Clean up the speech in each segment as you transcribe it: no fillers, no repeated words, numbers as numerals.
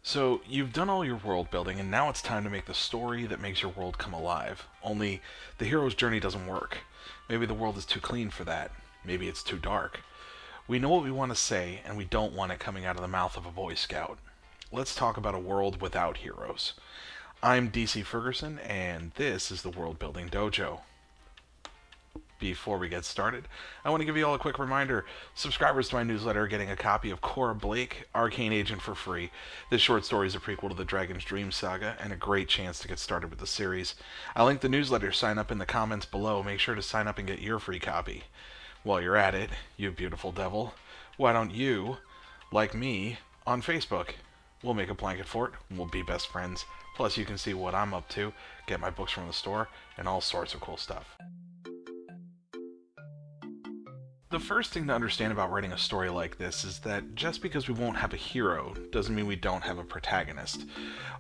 So, you've done all your world building, and now it's time to make the story that makes your world come alive. Only, the hero's journey doesn't work. Maybe the world is too clean for that. Maybe it's too dark. We know what we want to say, and we don't want it coming out of the mouth of a Boy Scout. Let's talk about a world without heroes. I'm DC Ferguson, and this is the Worldbuilding Dojo. Before we get started, I want to give you all a quick reminder. Subscribers to my newsletter are getting a copy of Cora Blake, Arcane Agent for free. This short story is a prequel to the Dragon's Dream saga and a great chance to get started with the series. I'll link the newsletter sign up in the comments below. Make sure to sign up and get your free copy. While you're at it, you beautiful devil, why don't you, like me, on Facebook? We'll make a blanket fort, and we'll be best friends. Plus, you can see what I'm up to, get my books from the store, and all sorts of cool stuff. The first thing to understand about writing a story like this is that just because we won't have a hero doesn't mean we don't have a protagonist.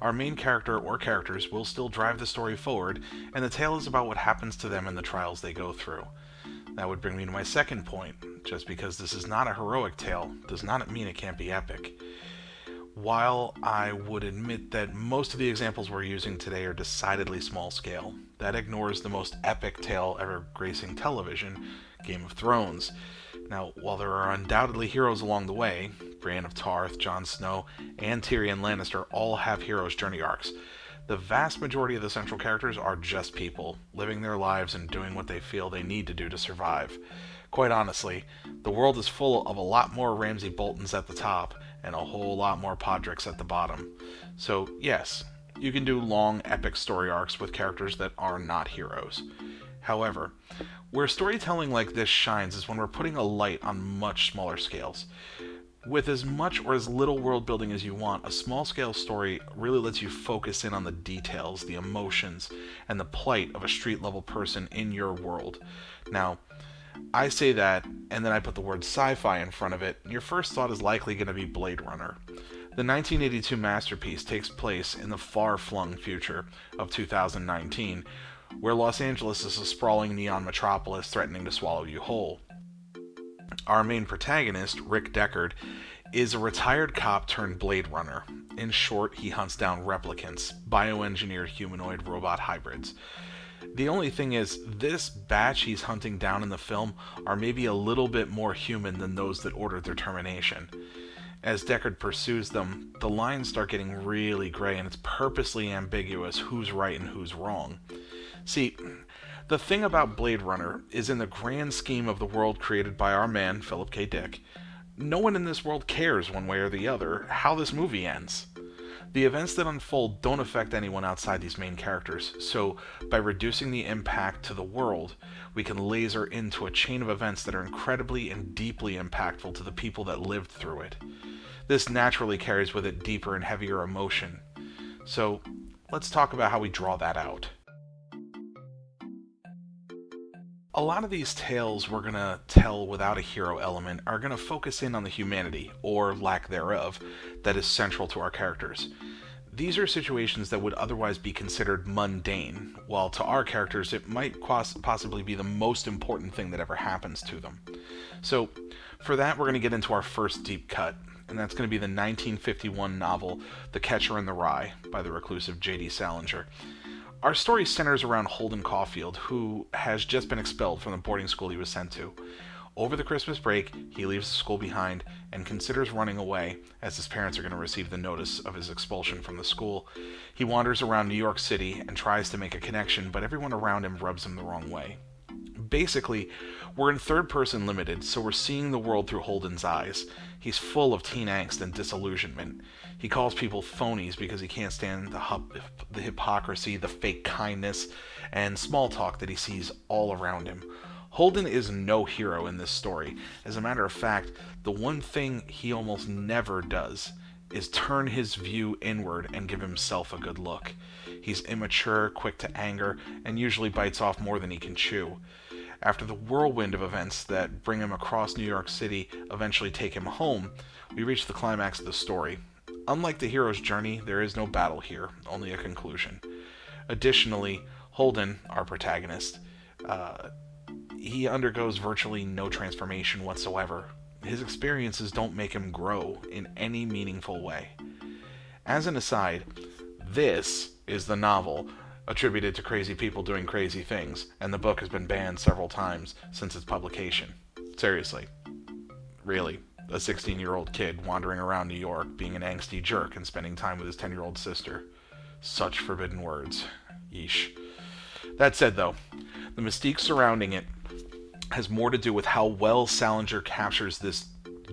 Our main character or characters will still drive the story forward, and the tale is about what happens to them and the trials they go through. That would bring me to my second point. Just because this is not a heroic tale does not mean it can't be epic. While I would admit that most of the examples we're using today are decidedly small scale, that ignores the most epic tale ever gracing television, Game of Thrones. Now, while there are undoubtedly heroes along the way, Brienne of Tarth, Jon Snow, and Tyrion Lannister all have heroes' journey arcs. The vast majority of the central characters are just people, living their lives and doing what they feel they need to do to survive. Quite honestly, the world is full of a lot more Ramsay Boltons at the top and a whole lot more Podricks at the bottom. So, yes, you can do long, epic story arcs with characters that are not heroes. However, where storytelling like this shines is when we're putting a light on much smaller scales. With as much or as little world building as you want, a small scale story really lets you focus in on the details, the emotions, and the plight of a street level person in your world. Now, I say that, and then I put the word sci-fi in front of it, and your first thought is likely going to be Blade Runner. The 1982 masterpiece takes place in the far-flung future of 2019, where Los Angeles is a sprawling neon metropolis threatening to swallow you whole. Our main protagonist, Rick Deckard, is a retired cop turned Blade Runner. In short, he hunts down replicants, bioengineered humanoid robot hybrids. The only thing is, this batch he's hunting down in the film are maybe a little bit more human than those that ordered their termination. As Deckard pursues them, the lines start getting really gray and it's purposely ambiguous who's right and who's wrong. See, the thing about Blade Runner is in the grand scheme of the world created by our man, Philip K. Dick, no one in this world cares one way or the other how this movie ends. The events that unfold don't affect anyone outside these main characters, so by reducing the impact to the world, we can laser into a chain of events that are incredibly and deeply impactful to the people that lived through it. This naturally carries with it deeper and heavier emotion. So, let's talk about how we draw that out. A lot of these tales we're going to tell without a hero element are going to focus in on the humanity, or lack thereof, that is central to our characters. These are situations that would otherwise be considered mundane, while to our characters it might possibly be the most important thing that ever happens to them. So, for that we're going to get into our first deep cut, and that's going to be the 1951 novel The Catcher in the Rye by the reclusive J.D. Salinger. Our story centers around Holden Caulfield, who has just been expelled from the boarding school he was sent to. Over the Christmas break, he leaves the school behind and considers running away, as his parents are going to receive the notice of his expulsion from the school. He wanders around New York City and tries to make a connection, but everyone around him rubs him the wrong way. Basically, we're in third person limited, so we're seeing the world through Holden's eyes. He's full of teen angst and disillusionment. He calls people phonies because he can't stand the hypocrisy, the fake kindness, and small talk that he sees all around him. Holden is no hero in this story. As a matter of fact, the one thing he almost never does is turn his view inward and give himself a good look. He's immature, quick to anger, and usually bites off more than he can chew. After the whirlwind of events that bring him across New York City eventually take him home, we reach the climax of the story. Unlike the hero's journey, there is no battle here, only a conclusion. Additionally, Holden, our protagonist, he undergoes virtually no transformation whatsoever. His experiences don't make him grow in any meaningful way. As an aside, this is the novel attributed to crazy people doing crazy things, and the book has been banned several times since its publication. Seriously. Really. A 16-year-old kid wandering around New York being an angsty jerk and spending time with his 10-year-old sister. Such forbidden words. Yeesh. That said, though, the mystique surrounding it has more to do with how well Salinger captures this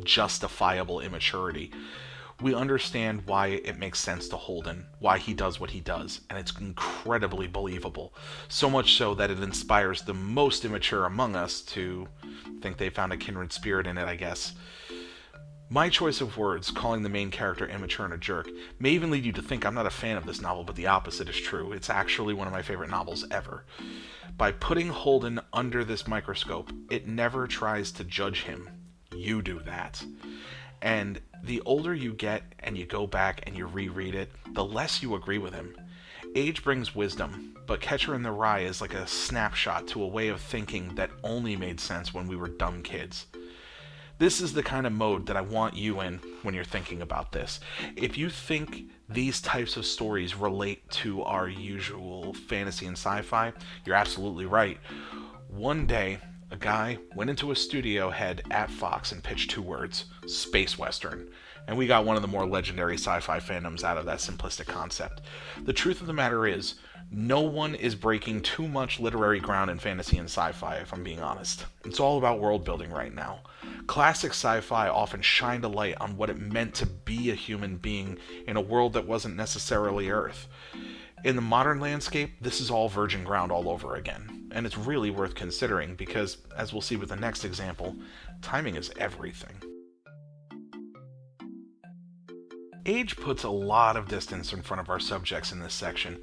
justifiable immaturity. We understand why it makes sense to Holden, why he does what he does, and it's incredibly believable. So much so that it inspires the most immature among us to think they found a kindred spirit in it, I guess. My choice of words, calling the main character immature and a jerk, may even lead you to think I'm not a fan of this novel, but the opposite is true. It's actually one of my favorite novels ever. By putting Holden under this microscope, it never tries to judge him. You do that. And the older you get and you go back and you reread it, the less you agree with him. Age brings wisdom, but Catcher in the Rye is like a snapshot to a way of thinking that only made sense when we were dumb kids. This is the kind of mode that I want you in when you're thinking about this. If you think these types of stories relate to our usual fantasy and sci-fi, you're absolutely right. One day, a guy went into a studio head at Fox and pitched 2 words, space western, and we got one of the more legendary sci-fi fandoms out of that simplistic concept. The truth of the matter is, no one is breaking too much literary ground in fantasy and sci-fi, if I'm being honest. It's all about world building right now. Classic sci-fi often shined a light on what it meant to be a human being in a world that wasn't necessarily Earth. In the modern landscape, this is all virgin ground all over again, and it's really worth considering because, as we'll see with the next example, timing is everything. Age puts a lot of distance in front of our subjects in this section.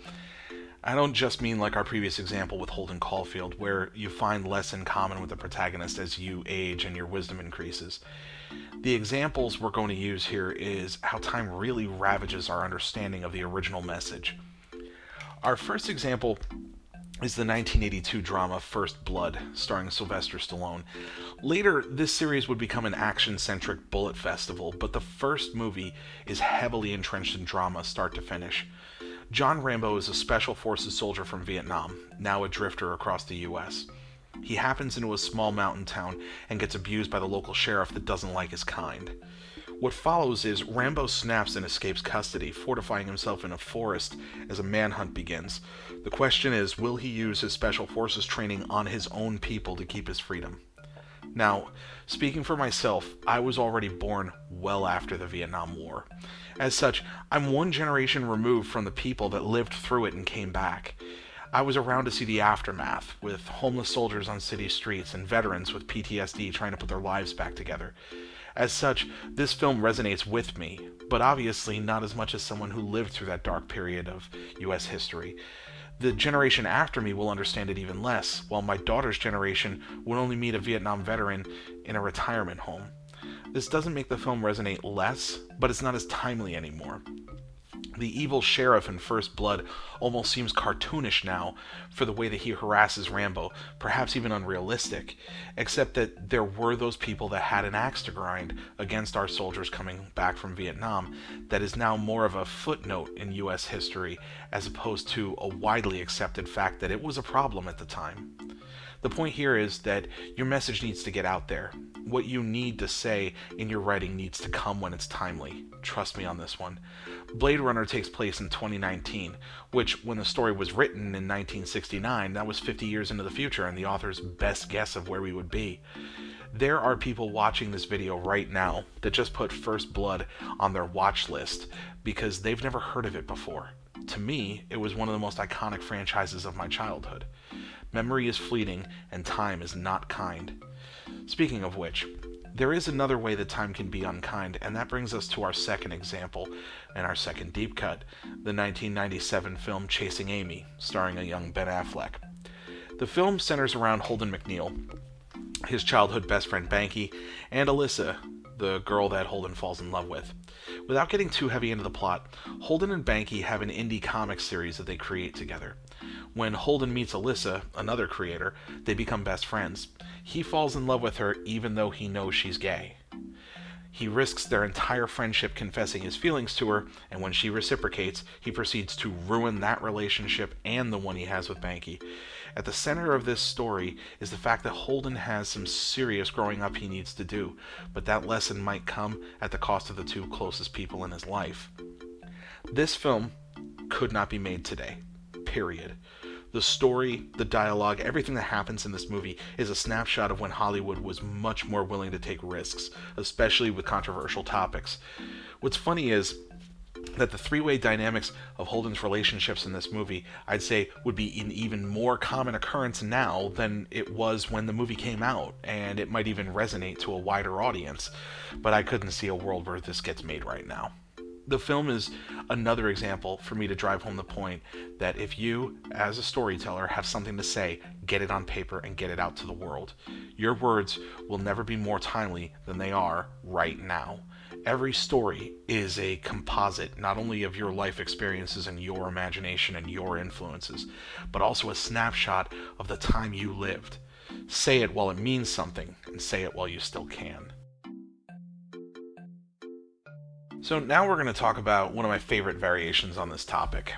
I don't just mean like our previous example with Holden Caulfield, where you find less in common with the protagonist as you age and your wisdom increases. The examples we're going to use here is how time really ravages our understanding of the original message. Our first example is the 1982 drama First Blood, starring Sylvester Stallone. Later, this series would become an action-centric bullet festival, but the first movie is heavily entrenched in drama start to finish. John Rambo is a Special Forces soldier from Vietnam, now a drifter across the US. He happens into a small mountain town and gets abused by the local sheriff that doesn't like his kind. What follows is Rambo snaps and escapes custody, fortifying himself in a forest as a manhunt begins. The question is, will he use his Special Forces training on his own people to keep his freedom? Now, speaking for myself, I was already born well after the Vietnam War. As such, I'm one generation removed from the people that lived through it and came back. I was around to see the aftermath, with homeless soldiers on city streets and veterans with PTSD trying to put their lives back together. As such, this film resonates with me, but obviously not as much as someone who lived through that dark period of US history. The generation after me will understand it even less, while my daughter's generation would only meet a Vietnam veteran in a retirement home. This doesn't make the film resonate less, but it's not as timely anymore. The evil sheriff in First Blood almost seems cartoonish now for the way that he harasses Rambo, perhaps even unrealistic, except that there were those people that had an axe to grind against our soldiers coming back from Vietnam that is now more of a footnote in US history as opposed to a widely accepted fact that it was a problem at the time. The point here is that your message needs to get out there. What you need to say in your writing needs to come when it's timely. Trust me on this one. Blade Runner takes place in 2019, which, when the story was written in 1969, that was 50 years into the future and the author's best guess of where we would be. There are people watching this video right now that just put First Blood on their watch list because they've never heard of it before. To me, it was one of the most iconic franchises of my childhood. Memory is fleeting, and time is not kind. Speaking of which, there is another way that time can be unkind, and that brings us to our second example, and our second deep cut, the 1997 film Chasing Amy, starring a young Ben Affleck. The film centers around Holden McNeil, his childhood best friend Banky, and Alyssa, the girl that Holden falls in love with. Without getting too heavy into the plot, Holden and Banky have an indie comic series that they create together. When Holden meets Alyssa, another creator, they become best friends. He falls in love with her even though he knows she's gay. He risks their entire friendship confessing his feelings to her, and when she reciprocates, he proceeds to ruin that relationship and the one he has with Banky. At the center of this story is the fact that Holden has some serious growing up he needs to do, but that lesson might come at the cost of the two closest people in his life. This film could not be made today. Period. The story, the dialogue, everything that happens in this movie is a snapshot of when Hollywood was much more willing to take risks, especially with controversial topics. What's funny is that the three-way dynamics of Holden's relationships in this movie, I'd say, would be an even more common occurrence now than it was when the movie came out, and it might even resonate to a wider audience. But I couldn't see a world where this gets made right now. The film is another example for me to drive home the point that if you, as a storyteller, have something to say, get it on paper and get it out to the world. Your words will never be more timely than they are right now. Every story is a composite, not only of your life experiences and your imagination and your influences, but also a snapshot of the time you lived. Say it while it means something, and say it while you still can. So now we're going to talk about one of my favorite variations on this topic.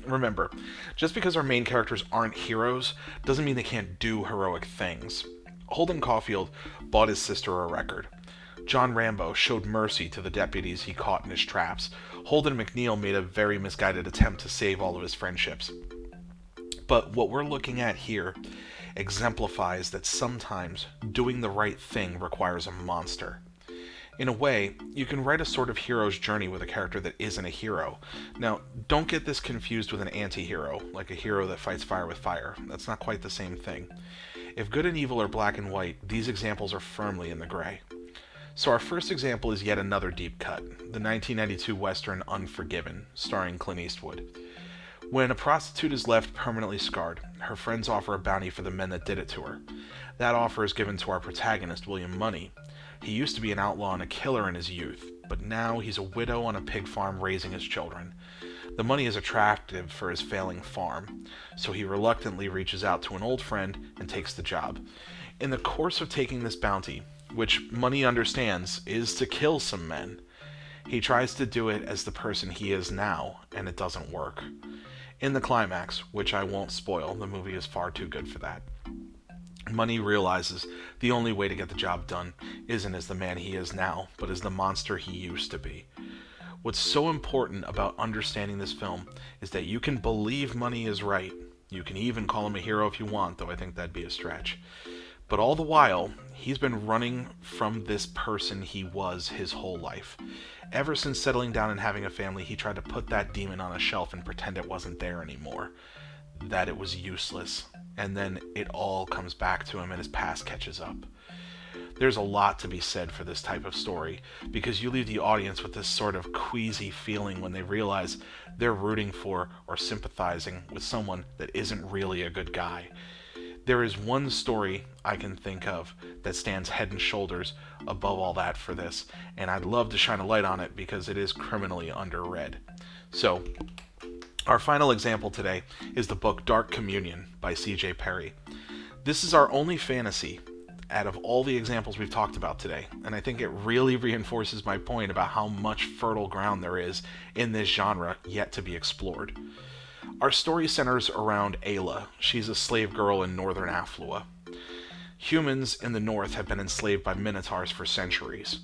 Remember, just because our main characters aren't heroes doesn't mean they can't do heroic things. Holden Caulfield bought his sister a record. John Rambo showed mercy to the deputies he caught in his traps. Holden McNeil made a very misguided attempt to save all of his friendships. But what we're looking at here exemplifies that sometimes doing the right thing requires a monster. In a way, you can write a sort of hero's journey with a character that isn't a hero. Now, don't get this confused with an anti-hero, like a hero that fights fire with fire. That's not quite the same thing. If good and evil are black and white, these examples are firmly in the gray. So our first example is yet another deep cut, the 1992 western Unforgiven, starring Clint Eastwood. When a prostitute is left permanently scarred, her friends offer a bounty for the men that did it to her. That offer is given to our protagonist, William Money. He used to be an outlaw and a killer in his youth, but now he's a widow on a pig farm raising his children. The money is attractive for his failing farm, so he reluctantly reaches out to an old friend and takes the job. In the course of taking this bounty, which Money understands is to kill some men, he tries to do it as the person he is now, and it doesn't work. In the climax, which I won't spoil, the movie is far too good for that, Money realizes the only way to get the job done isn't as the man he is now, but as the monster he used to be. What's so important about understanding this film is that you can believe Money is right. You can even call him a hero if you want, though I think that'd be a stretch. But all the while, he's been running from this person he was his whole life. Ever since settling down and having a family, he tried to put that demon on a shelf and pretend it wasn't there anymore. That it was useless. And then it all comes back to him and his past catches up. There's a lot to be said for this type of story, because you leave the audience with this sort of queasy feeling when they realize they're rooting for or sympathizing with someone that isn't really a good guy. There is one story I can think of that stands head and shoulders above all that for this, and I'd love to shine a light on it because it is criminally underread. So, our final example today is the book Dark Communion by C.J. Perry. This is our only fantasy out of all the examples we've talked about today, and I think it really reinforces my point about how much fertile ground there is in this genre yet to be explored. Our story centers around Ayla. She's a slave girl in northern Afflua. Humans in the north have been enslaved by minotaurs for centuries.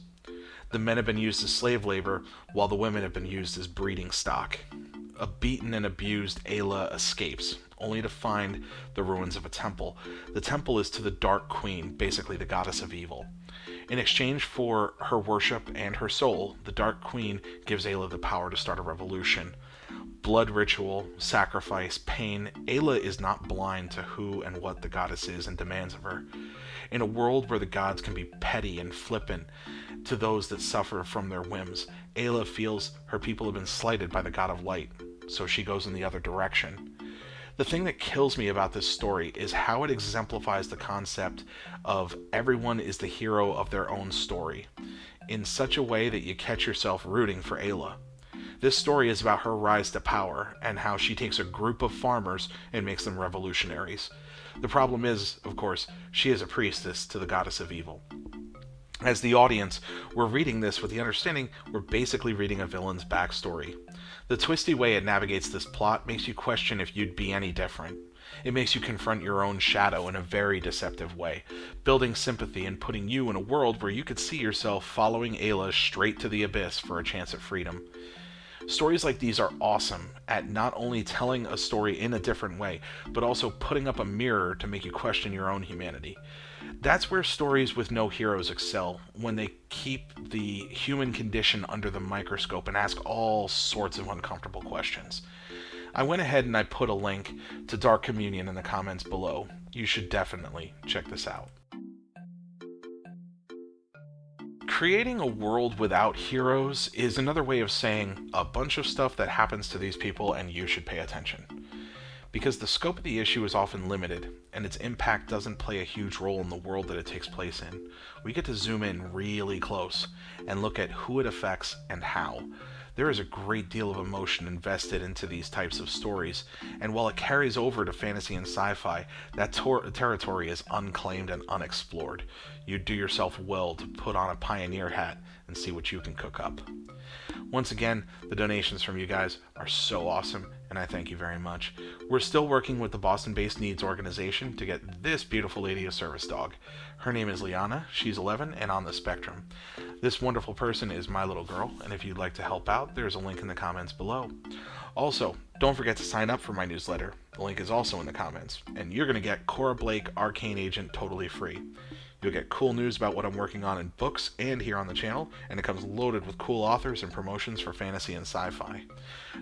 The men have been used as slave labor, while the women have been used as breeding stock. A beaten and abused Ayla escapes, only to find the ruins of a temple. The temple is to the Dark Queen, basically the goddess of evil. In exchange for her worship and her soul, the Dark Queen gives Ayla the power to start a revolution. Blood ritual, sacrifice, pain, Ayla is not blind to who and what the goddess is and demands of her. In a world where the gods can be petty and flippant to those that suffer from their whims, Ayla feels her people have been slighted by the god of light, so she goes in the other direction. The thing that kills me about this story is how it exemplifies the concept of everyone is the hero of their own story, in such a way that you catch yourself rooting for Ayla. This story is about her rise to power, and how she takes a group of farmers and makes them revolutionaries. The problem is, of course, she is a priestess to the goddess of evil. As the audience, we're reading this with the understanding we're basically reading a villain's backstory. The twisty way it navigates this plot makes you question if you'd be any different. It makes you confront your own shadow in a very deceptive way, building sympathy and putting you in a world where you could see yourself following Ayla straight to the abyss for a chance at freedom. Stories like these are awesome at not only telling a story in a different way, but also putting up a mirror to make you question your own humanity. That's where stories with no heroes excel, when they keep the human condition under the microscope and ask all sorts of uncomfortable questions. I went ahead and I put a link to Dark Communion in the comments below. You should definitely check this out. Creating a world without heroes is another way of saying a bunch of stuff that happens to these people and you should pay attention. Because the scope of the issue is often limited, and its impact doesn't play a huge role in the world that it takes place in, we get to zoom in really close and look at who it affects and how. There is a great deal of emotion invested into these types of stories, and while it carries over to fantasy and sci-fi, that territory is unclaimed and unexplored. You'd do yourself well to put on a pioneer hat and see what you can cook up. Once again, the donations from you guys are so awesome, and I thank you very much. We're still working with the Boston-based Needs organization to get this beautiful lady a service dog. Her name is Liana, she's 11 and on the spectrum. This wonderful person is my little girl, and if you'd like to help out, there's a link in the comments below. Also, don't forget to sign up for my newsletter. The link is also in the comments, and you're going to get Cora Blake, Arcane Agent, totally free. You'll get cool news about what I'm working on in books and here on the channel, and it comes loaded with cool authors and promotions for fantasy and sci-fi.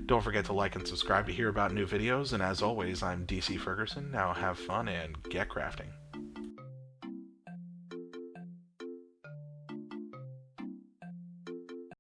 Don't forget to like and subscribe to hear about new videos, and as always, I'm DC Ferguson. Now have fun and get crafting.